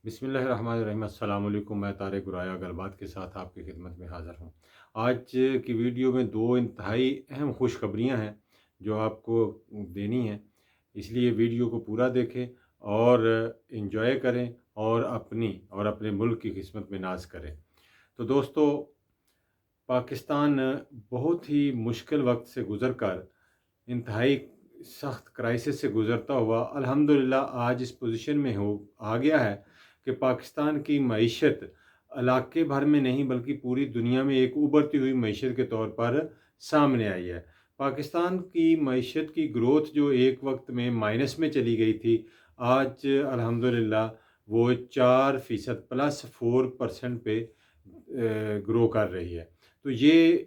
بسم اللہ الرحمن الرحیم۔ السلام علیکم، میں طارق گرایا گلبات کے ساتھ آپ کی خدمت میں حاضر ہوں۔ آج کی ویڈیو میں دو انتہائی اہم خوشخبریاں ہیں جو آپ کو دینی ہیں، اس لیے ویڈیو کو پورا دیکھیں اور انجوائے کریں اور اپنے ملک کی قسمت میں ناز کریں۔ تو دوستو، پاکستان بہت ہی مشکل وقت سے گزر کر انتہائی سخت کرائسس سے گزرتا ہوا الحمدللہ آج اس پوزیشن میں آ گیا ہے کہ پاکستان کی معیشت علاقے بھر میں نہیں بلکہ پوری دنیا میں ایک ابھرتی ہوئی معیشت کے طور پر سامنے آئی ہے۔ پاکستان کی معیشت کی گروتھ جو ایک وقت میں مائنس میں چلی گئی تھی، آج الحمدللہ وہ 4% پلس 4% پہ گرو کر رہی ہے۔ تو یہ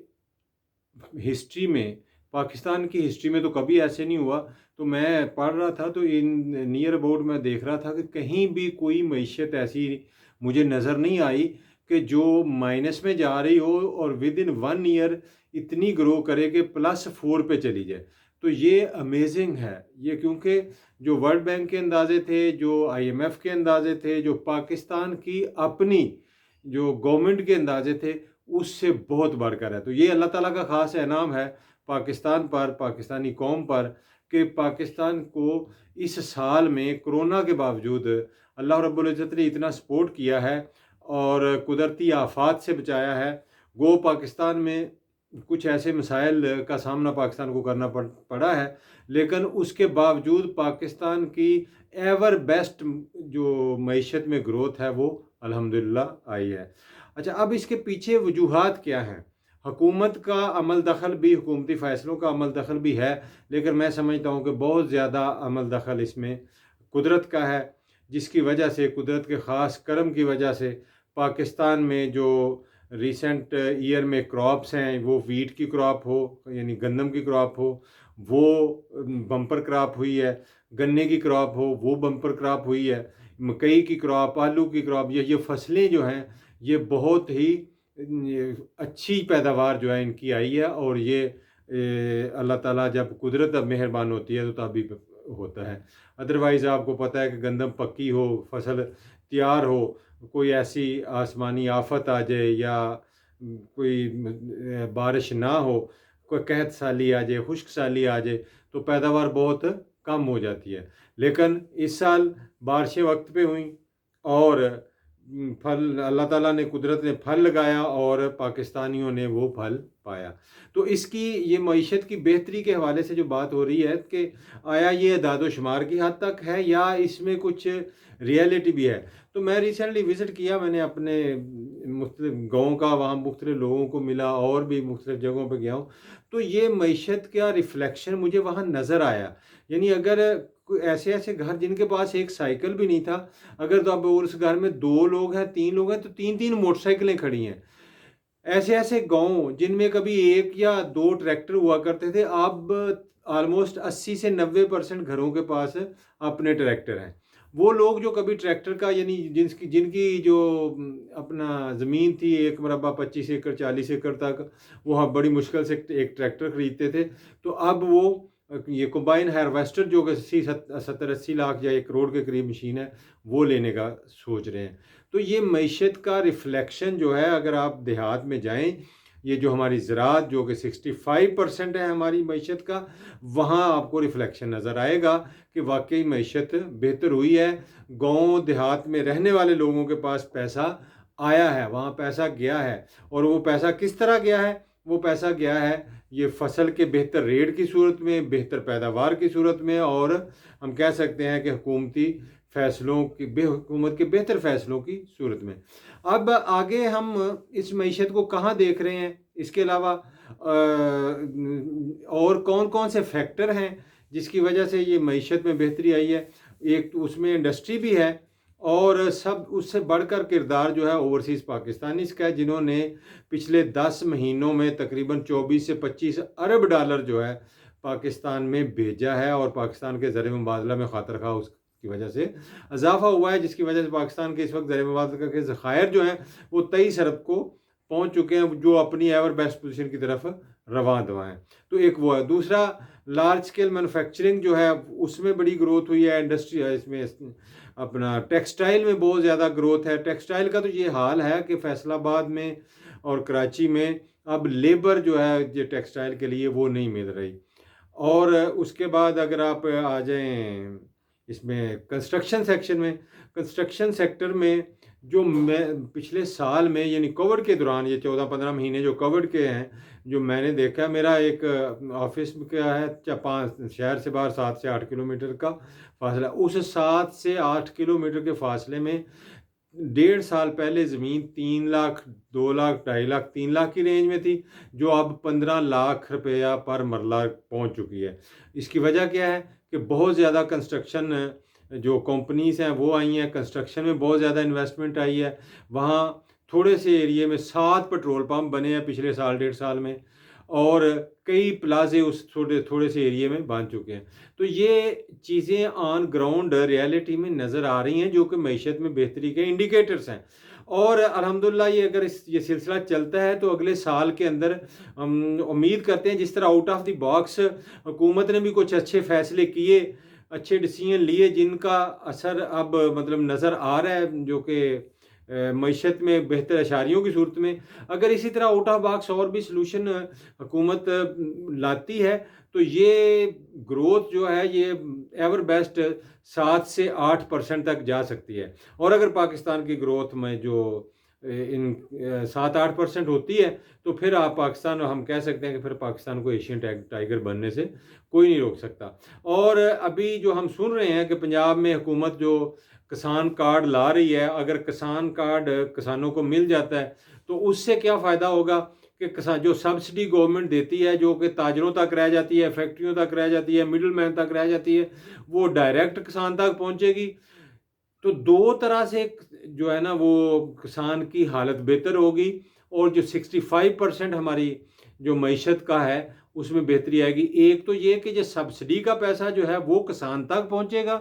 ہسٹری میں، پاکستان کی ہسٹری میں تو کبھی ایسے نہیں ہوا۔ تو میں پڑھ رہا تھا تو نیئر اباؤٹ میں دیکھ رہا تھا کہ کہیں بھی کوئی معیشت ایسی مجھے نظر نہیں آئی کہ جو مائنس میں جا رہی ہو اور ود ان 1 ایئر اتنی گرو کرے کہ +4 پہ چلی جائے۔ تو یہ امیزنگ ہے یہ، کیونکہ جو ورلڈ بینک کے اندازے تھے، جو IMF کے اندازے تھے، جو پاکستان کی اپنی جو گورنمنٹ کے اندازے تھے، اس سے بہت بڑھ کر ہے۔ تو یہ اللہ تعالیٰ کا خاص انعام ہے پاکستان پر، پاکستانی قوم پر، کہ پاکستان کو اس سال میں کرونا کے باوجود اللہ رب العزت نے اتنا سپورٹ کیا ہے اور قدرتی آفات سے بچایا ہے۔ گو پاکستان میں کچھ ایسے مسائل کا سامنا پاکستان کو کرنا پڑا ہے، لیکن اس کے باوجود پاکستان کی ایور بیسٹ جو معیشت میں گروتھ ہے وہ الحمدللہ آئی ہے۔ اچھا، اب اس کے پیچھے وجوہات کیا ہیں؟ حکومت کا عمل دخل بھی، حکومتی فیصلوں کا عمل دخل بھی ہے، لیکن میں سمجھتا ہوں کہ بہت زیادہ عمل دخل اس میں قدرت کا ہے، جس کی وجہ سے، قدرت کے خاص کرم کی وجہ سے پاکستان میں جو ریسنٹ ایئر میں کراپس ہیں، وہ ویٹ کی کراپ ہو یعنی گندم کی کراپ ہو، وہ بمپر کراپ ہوئی ہے، گنے کی کراپ ہو وہ بمپر کراپ ہوئی ہے، مکئی کی کراپ، آلو کی کراپ، یہ فصلیں جو ہیں یہ بہت ہی اچھی پیداوار جو ہے ان کی آئی ہے، اور یہ اللہ تعالیٰ جب قدرت اب مہربان ہوتی ہے تو تبھی ہوتا ہے۔ ادروائز آپ کو پتہ ہے کہ گندم پکی ہو، فصل تیار ہو، کوئی ایسی آسمانی آفت آ جائے یا کوئی بارش نہ ہو، کوئی قحط سالی آ جائے، خشک سالی آ جائے، تو پیداوار بہت کم ہو جاتی ہے۔ لیکن اس سال بارشیں وقت پہ ہوئیں اور پھل اللہ تعالیٰ نے، قدرت نے پھل لگایا اور پاکستانیوں نے وہ پھل پایا۔ تو اس کی یہ معیشت کی بہتری کے حوالے سے جو بات ہو رہی ہے کہ آیا یہ اعداد و شمار کی حد تک ہے یا اس میں کچھ ریئلٹی بھی ہے؟ تو میں ریسنٹلی وزٹ کیا، میں نے اپنے مختلف گاؤں کا، وہاں مختلف لوگوں کو ملا اور بھی مختلف جگہوں پہ گیا ہوں، تو یہ معیشت کا ریفلیکشن مجھے وہاں نظر آیا۔ یعنی اگر ایسے گھر جن کے پاس ایک سائیکل بھی نہیں تھا، اگر تو اب اس گھر میں 2 لوگ ہیں، 3 لوگ ہیں، تو 3 موٹر سائیکلیں کھڑی ہیں۔ ایسے گاؤں جن میں کبھی 1 یا 2 ٹریکٹر ہوا کرتے تھے، اب آلموسٹ 80 سے 90% گھروں کے پاس اپنے ٹریکٹر ہیں۔ وہ لوگ جو کبھی ٹریکٹر کا، یعنی جن کی جو اپنا زمین تھی 1 مربع 25 ایکڑ 40 ایکڑ تک، وہ بڑی مشکل سے ایک ٹریکٹر خریدتے تھے، تو اب وہ یہ کمبائن ہارویسٹر جو کہ 70-80 لاکھ یا 1 کروڑ کے قریب مشین ہے، وہ لینے کا سوچ رہے ہیں۔ تو یہ معیشت کا ریفلیکشن جو ہے، اگر آپ دیہات میں جائیں، یہ جو ہماری زراعت جو کہ 65% ہے ہماری معیشت کا، وہاں آپ کو ریفلیکشن نظر آئے گا کہ واقعی معیشت بہتر ہوئی ہے۔ گاؤں دیہات میں رہنے والے لوگوں کے پاس پیسہ آیا ہے، وہاں پیسہ گیا ہے، اور وہ پیسہ کس طرح گیا ہے؟ وہ پیسہ گیا ہے یہ فصل کے بہتر ریٹ کی صورت میں، بہتر پیداوار کی صورت میں، اور ہم کہہ سکتے ہیں کہ حکومت کے بہتر فیصلوں کی صورت میں۔ اب آگے ہم اس معیشت کو کہاں دیکھ رہے ہیں؟ اس کے علاوہ اور کون کون سے فیکٹر ہیں جس کی وجہ سے یہ معیشت میں بہتری آئی ہے؟ ایک تو اس میں انڈسٹری بھی ہے، اور اس سے بڑھ کر کردار جو ہے اوورسیز پاکستانیز کا ہے، جنہوں نے پچھلے 10 مہینوں میں تقریباً 24 سے 25 ارب ڈالر جو ہے پاکستان میں بھیجا ہے، اور پاکستان کے زر مبادلہ میں خاطر خواہ اس کی وجہ سے اضافہ ہوا ہے، جس کی وجہ سے پاکستان کے اس وقت زر مبادلہ کے ذخائر جو ہیں وہ 23 ارب کو پہنچ چکے ہیں، جو اپنی ایور بیسٹ پوزیشن کی طرف رواں دوا ہیں۔ تو ایک وہ ہے۔ دوسرا، لارج اسکیل مینوفیکچرنگ جو ہے اس میں بڑی گروتھ ہوئی ہے، انڈسٹری ہے اس میں، اپنا ٹیکسٹائل میں بہت زیادہ گروتھ ہے۔ ٹیکسٹائل کا تو یہ حال ہے کہ فیصل آباد میں اور کراچی میں اب لیبر جو ہے یہ ٹیکسٹائل کے لیے وہ نہیں مل رہی۔ اور اس کے بعد اگر آپ آ جائیں اس میں کنسٹرکشن سیکشن میں، کنسٹرکشن سیکٹر میں جو میں پچھلے سال میں یعنی کووڈ کے دوران، یہ 14-15 مہینے جو کووڈ کے ہیں، جو میں نے دیکھا، میرا ایک آفس کیا ہے 5 شہر سے باہر 7 سے 8 کلومیٹر کا فاصلہ، اس 7 سے 8 کلومیٹر کے فاصلے میں 1.5 سال پہلے زمین 3 لاکھ 2 لاکھ 2.5 لاکھ 3 لاکھ کی رینج میں تھی، جو اب 15 لاکھ روپیہ پر مرلہ پہنچ چکی ہے۔ اس کی وجہ کیا ہے کہ بہت زیادہ کنسٹرکشن جو کمپنیز ہیں وہ آئی ہیں، کنسٹرکشن میں بہت زیادہ انویسٹمنٹ آئی ہے۔ وہاں تھوڑے سے ایریے میں 7 پیٹرول پمپ بنے ہیں پچھلے سال 1.5 سال میں، اور کئی پلازے اس تھوڑے سے ایریے میں بن چکے ہیں۔ تو یہ چیزیں آن گراؤنڈ ریالٹی میں نظر آ رہی ہیں، جو کہ معیشت میں بہتری کے انڈیکیٹرز ہیں۔ اور الحمدللہ اگر یہ سلسلہ چلتا ہے تو اگلے سال کے اندر ہم امید کرتے ہیں، جس طرح آؤٹ آف دی باکس حکومت نے بھی کچھ اچھے فیصلے کیے، اچھے ڈیسیژن لیے، جن کا اثر اب مطلب نظر آ رہا ہے، جو کہ معیشت میں بہتر اشاریوں کی صورت میں، اگر اسی طرح آؤٹ آف باکس اور بھی سلوشن حکومت لاتی ہے تو یہ گروتھ جو ہے یہ ایور بیسٹ 7 سے 8% تک جا سکتی ہے۔ اور اگر پاکستان کی گروتھ میں جو 7-8% ہوتی ہے تو پھر آپ پاکستان، ہم کہہ سکتے ہیں کہ پھر پاکستان کو ایشین ٹائگر بننے سے کوئی نہیں روک سکتا۔ اور ابھی جو ہم سن رہے ہیں کہ پنجاب میں حکومت جو کسان کارڈ لا رہی ہے، اگر کسان کارڈ کسانوں کو مل جاتا ہے تو اس سے کیا فائدہ ہوگا کہ جو سبسڈی گورنمنٹ دیتی ہے، جو کہ تاجروں تک رہ جاتی ہے، فیکٹریوں تک رہ جاتی ہے، مڈل مین تک رہ جاتی ہے، وہ ڈائریکٹ کسان تک پہنچے گی۔ تو دو طرح سے جو ہے نا وہ کسان کی حالت بہتر ہوگی، اور جو 65% ہماری جو معیشت کا ہے اس میں بہتری آئے گی۔ ایک تو یہ کہ جو سبسڈی کا پیسہ جو ہے وہ کسان تک پہنچے گا،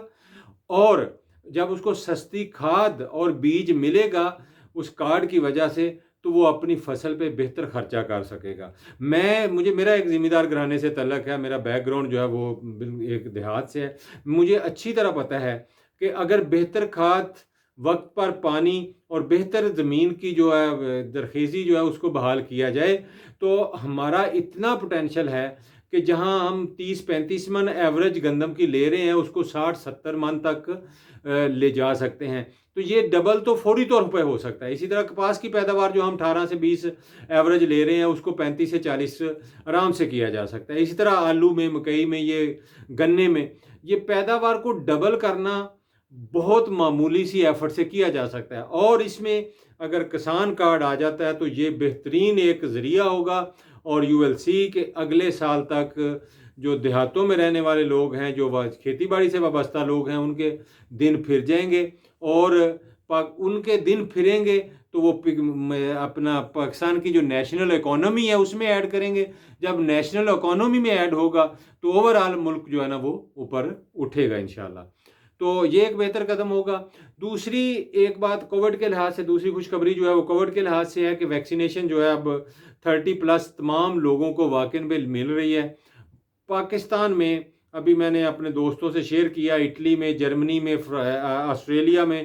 اور جب اس کو سستی کھاد اور بیج ملے گا اس کارڈ کی وجہ سے، تو وہ اپنی فصل پہ بہتر خرچہ کر سکے گا۔ میرا ایک ذمہ دار گھرانے سے تعلق ہے، میرا بیک گراؤنڈ جو ہے وہ ایک دیہات سے ہے، مجھے اچھی طرح پتہ ہے کہ اگر بہتر کھاد، وقت پر پانی اور بہتر زمین کی جو ہے زرخیزی جو ہے اس کو بحال کیا جائے، تو ہمارا اتنا پوٹینشل ہے کہ جہاں ہم 30-35 من ایوریج گندم کی لے رہے ہیں، اس کو 60-70 من تک لے جا سکتے ہیں۔ تو یہ ڈبل تو فوری طور پہ ہو سکتا ہے۔ اسی طرح کپاس کی پیداوار جو ہم 18 سے 20 ایوریج لے رہے ہیں، اس کو 35 سے 40 آرام سے کیا جا سکتا ہے۔ اسی طرح آلو میں، مکئی میں، یہ گنے میں، یہ پیداوار کو ڈبل کرنا بہت معمولی سی ایفرٹ سے کیا جا سکتا ہے۔ اور اس میں اگر کسان کارڈ آ جاتا ہے تو یہ بہترین ایک ذریعہ ہوگا، اور یو ایل سی کہ اگلے سال تک جو دیہاتوں میں رہنے والے لوگ ہیں، جو کھیتی باڑی سے وابستہ لوگ ہیں، ان کے دن پھر جائیں گے، اور ان کے دن پھریں گے تو وہ اپنا پاکستان کی جو نیشنل اکانومی ہے اس میں ایڈ کریں گے۔ جب نیشنل اکانومی میں ایڈ ہوگا تو اوورآل ملک جو ہے نا وہ اوپر اٹھے گا انشاءاللہ۔ تو یہ ایک بہتر قدم ہوگا۔ دوسری ایک بات کووڈ کے لحاظ سے، دوسری خوشخبری جو ہے وہ کووڈ کے لحاظ سے ہے کہ ویکسینیشن جو ہے اب 30+ تمام لوگوں کو واقعی بل مل رہی ہے۔ پاکستان میں ابھی میں نے اپنے دوستوں سے شیئر کیا، اٹلی میں، جرمنی میں، آسٹریلیا میں،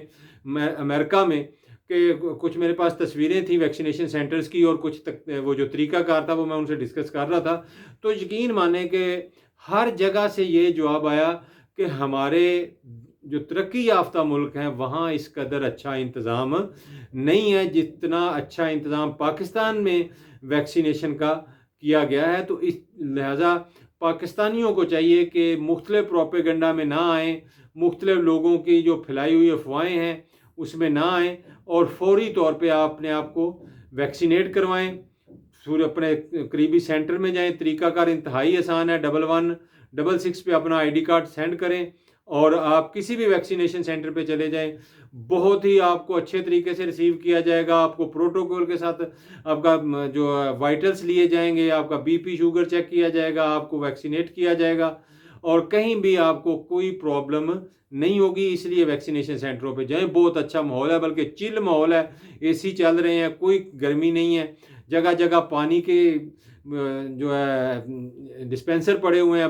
امریکہ میں، کہ کچھ میرے پاس تصویریں تھیں ویکسینیشن سینٹرز کی، اور کچھ وہ جو طریقہ کار تھا وہ میں ان سے ڈسکس کر رہا تھا، تو یقین مانیں کہ ہر جگہ سے یہ جواب آیا کہ ہمارے جو ترقی یافتہ ملک ہیں وہاں اس قدر اچھا انتظام نہیں ہے جتنا اچھا انتظام پاکستان میں ویکسینیشن کا کیا گیا ہے۔ تو اس لہٰذا پاکستانیوں کو چاہیے کہ مختلف پروپیگنڈا میں نہ آئیں، مختلف لوگوں کی جو پھیلائی ہوئی افواہیں ہیں اس میں نہ آئیں، اور فوری طور پہ آپ اپنے آپ کو ویکسینیٹ کروائیں۔ اپنے قریبی سینٹر میں جائیں، طریقہ کار انتہائی آسان ہے، 1166 پہ اپنا آئی ڈی کارڈ سینڈ کریں، اور آپ کسی بھی ویکسینیشن سینٹر پہ چلے جائیں، بہت ہی آپ کو اچھے طریقے سے ریسیو کیا جائے گا۔ آپ کو پروٹوکول کے ساتھ آپ کا جو وائٹلز لیے جائیں گے، آپ کا بی پی شوگر چیک کیا جائے گا، آپ کو ویکسینیٹ کیا جائے گا، اور کہیں بھی آپ کو کوئی پرابلم نہیں ہوگی۔ اس لیے ویکسینیشن سینٹروں پہ جائیں، بہت اچھا ماحول ہے، بلکہ چل ماحول ہے، اے سی چل رہے ہیں، کوئی گرمی نہیں ہے، جگہ جگہ پانی کے جو ہے ڈسپینسر پڑے ہوئے ہیں،